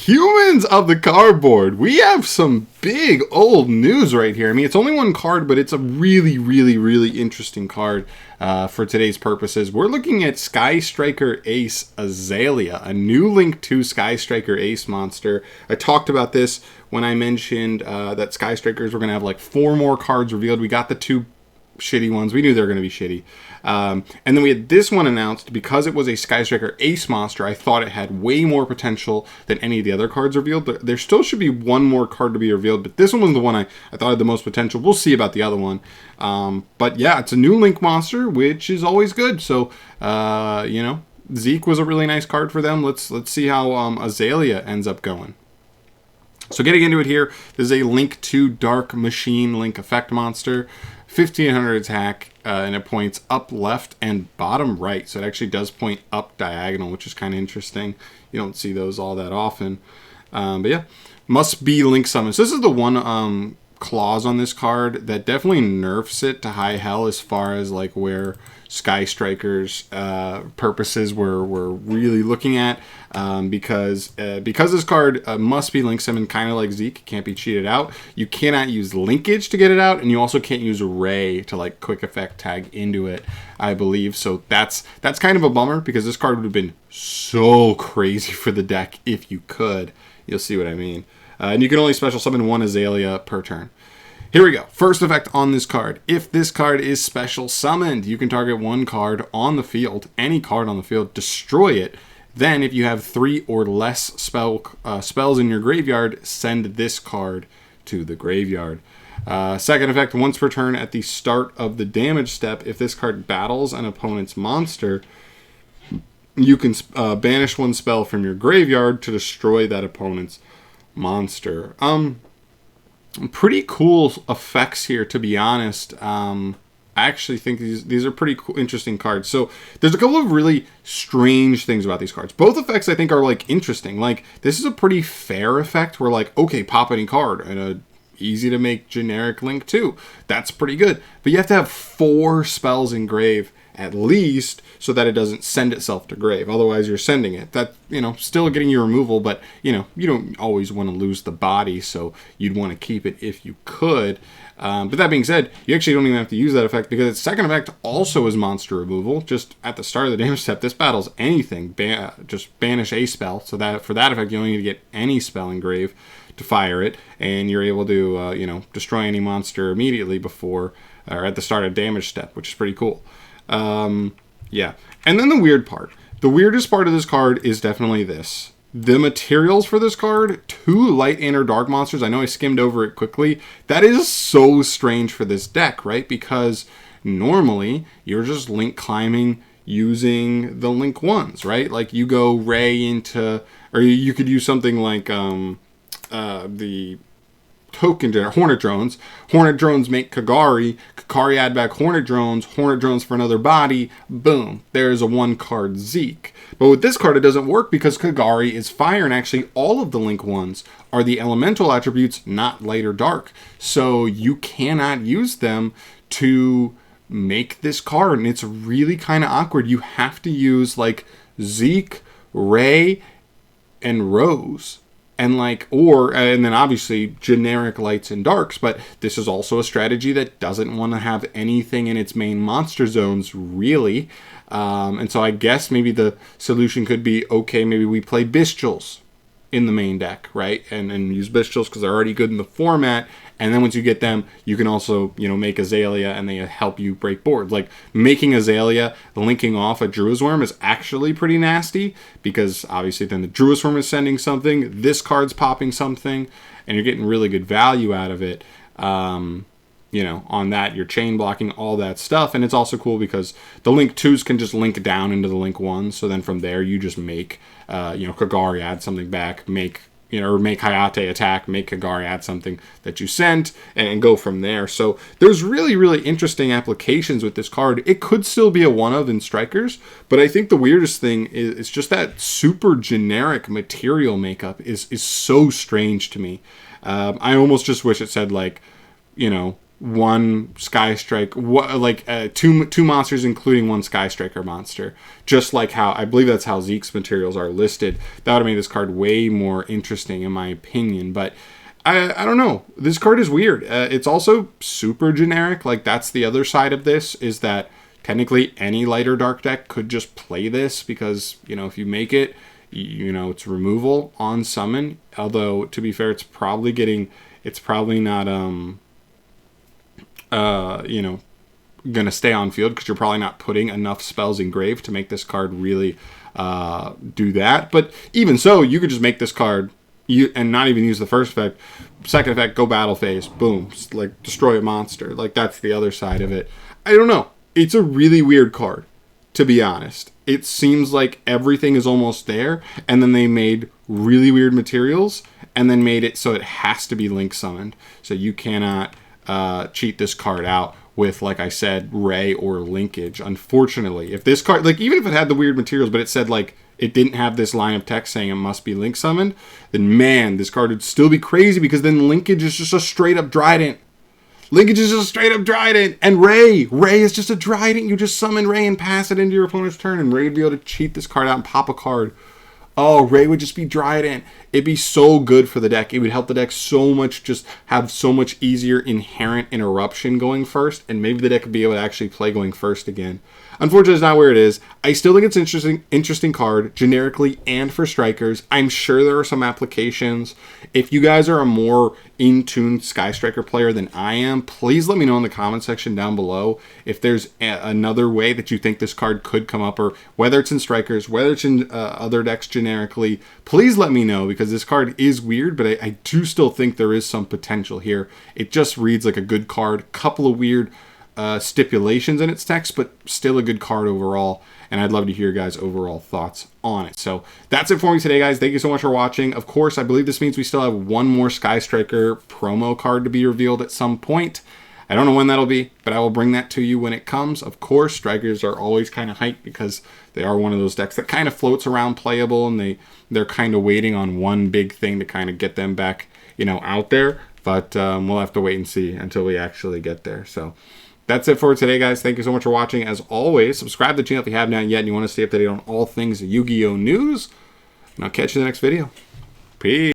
Humans of the cardboard. We have some big old news right here. I mean, it's only one card, but it's a really, really, really interesting card for today's purposes. We're looking at Sky Striker Ace Azalea, a new Link-2 Sky Striker Ace monster. I talked about this when I mentioned that Sky Strikers were going to have like 4 more cards revealed. We got the 2 shitty ones. We knew they were going to be shitty. And then we had this one announced because it was a Sky Striker Ace monster. I thought it had way more potential than any of the other cards revealed. There still should be one more card to be revealed, but this one was the one I thought had the most potential. We'll see about the other one. But yeah, it's a new Link monster, which is always good. So, you know, Zeke was a really nice card for them. Let's see how Azalea ends up going. So getting into it here, this is a Link-2 Dark Machine Link Effect monster. 1500 attack, and it points up left and bottom right. So it actually does point up diagonal, which is kind of interesting. You don't see those all that often. But yeah, must be Link summons. This is the one clause on this card that definitely nerfs it to high hell as far as like where Sky Strikers purposes we're really looking at, because this card must be Link summoned, kind of like Zeke, can't be cheated out. You cannot use linkage to get it out, and you also can't use Ray to like quick effect tag into it, I believe. So that's kind of a bummer, because this card would have been so crazy for the deck if you could. You'll see what I mean. And you can only special summon 1 Azalea per turn. Here we go. First effect on this card. If this card is special summoned, you can target 1 card on the field, any card on the field, destroy it. Then, if you have 3 or less spells in your graveyard, send this card to the graveyard. Second effect, once per turn at the start of the damage step, if this card battles an opponent's monster, you can banish 1 spell from your graveyard to destroy that opponent's monster. Pretty cool effects here, to be honest. I actually think these are pretty cool, interesting cards. So there's a couple of really strange things about these cards. Both effects I think are like interesting. Like, this is a pretty fair effect where like, okay, pop any card and a easy to make generic Link-2. That's pretty good. But you have to have 4 spells in grave at least, so that it doesn't send itself to grave. Otherwise, you're sending it. That, you know, still getting your removal, but, you know, you don't always want to lose the body, so you'd want to keep it if you could. But that being said, you actually don't even have to use that effect, because its second effect also is monster removal. Just at the start of the damage step, this battles anything. Just banish a spell, so that for that effect, you only need to get any spell in grave to fire it, and you're able to, you know, destroy any monster immediately before, or at the start of damage step, which is pretty cool. Yeah. And then the weird part. The weirdest part of this card is definitely this. The materials for this card, 2 light and or dark monsters. I know I skimmed over it quickly. That is so strange for this deck, right? Because normally you're just Link climbing using the Link ones, right? Like you go Ray into, or you could use something like the token Hornet Drones. Hornet Drones make Kagari. Kagari add back Hornet Drones for another body. Boom. There's a 1 card Zeke. But with this card, it doesn't work because Kagari is fire, and actually all of the Link ones are the elemental attributes, not light or dark. So you cannot use them to make this card, and it's really kind of awkward. You have to use like Zeke, Ray, and Rose. And and then obviously generic lights and darks, but this is also a strategy that doesn't want to have anything in its main monster zones, really. And so I guess maybe the solution could be, okay, maybe we play Bestials in the main deck, right? And use Bestials because they're already good in the format. And then once you get them, you can also, you know, make Azalea, and they help you break boards. Like, making Azalea linking off a Druid's Worm is actually pretty nasty, because obviously then the Druid's Worm is sending something, this card's popping something, and you're getting really good value out of it. You know, on that, you're chain blocking, all that stuff. And it's also cool because the Link-2s can just link down into the Link-1s. So then from there, you just make, you know, Kagari add something back, make Hayate attack, make Kagari add something that you sent, and go from there. So there's really, really interesting applications with this card. It could still be a one-of in Strikers, but I think the weirdest thing is just that super generic material makeup is so strange to me. I almost just wish it said, like, you know, one Sky Strike, like two monsters, including one Sky Striker monster. Just like how, I believe that's how Zeke's materials are listed. That would have made this card way more interesting, in my opinion. But I don't know. This card is weird. It's also super generic. Like, that's the other side of this, is that technically any light or dark deck could just play this, because, you know, if you make it, you know, it's removal on summon. Although, to be fair, it's probably not, you know, gonna stay on field, because you're probably not putting enough spells in grave to make this card really do that. But even so, you could just make this card and not even use the first effect. Second effect, go battle phase, boom, like destroy a monster. Like, that's the other side of it. I don't know. It's a really weird card, to be honest. It seems like everything is almost there, and then they made really weird materials, and then made it so it has to be link summoned. So you cannot cheat this card out with, like I said, Ray or linkage. Unfortunately, if this card, like, even if it had the weird materials, but it said, like, it didn't have this line of text saying it must be link summoned, then man, this card would still be crazy, because then linkage is just a straight up Trident. Linkage is just a straight up Trident. And Ray is just a Trident. You just summon Ray and pass it into your opponent's turn, and Ray would be able to cheat this card out and pop a card. Oh, Ray would just be Trident. It'd be so good for the deck. It would help the deck so much, just have so much easier inherent interruption going first, and maybe the deck could be able to actually play going first again. Unfortunately, it's not where it is. I still think it's interesting card, generically and for strikers. I'm sure there are some applications. If you guys are a more in-tune Sky Striker player than I am, please let me know in the comment section down below if there's another way that you think this card could come up, or whether it's in strikers, whether it's in other decks generically. Please let me know, because this card is weird, but I do still think there is some potential here. It just reads like a good card. Couple of weird stipulations in its text, but still a good card overall, and I'd love to hear your guys' overall thoughts on it. So that's it for me today, guys. Thank you so much for watching. Of course, I believe this means we still have one more Sky Striker promo card to be revealed at some point. I don't know when that'll be, but I will bring that to you when it comes. Of course, strikers are always kind of hyped, because they are one of those decks that kind of floats around playable, and they're kind of waiting on one big thing to kind of get them back, you know, out there. But we'll have to wait and see until we actually get there. So that's it for today, guys. Thank you so much for watching. As always, subscribe to the channel if you have not yet and you want to stay updated on all things Yu-Gi-Oh! News. And I'll catch you in the next video. Peace.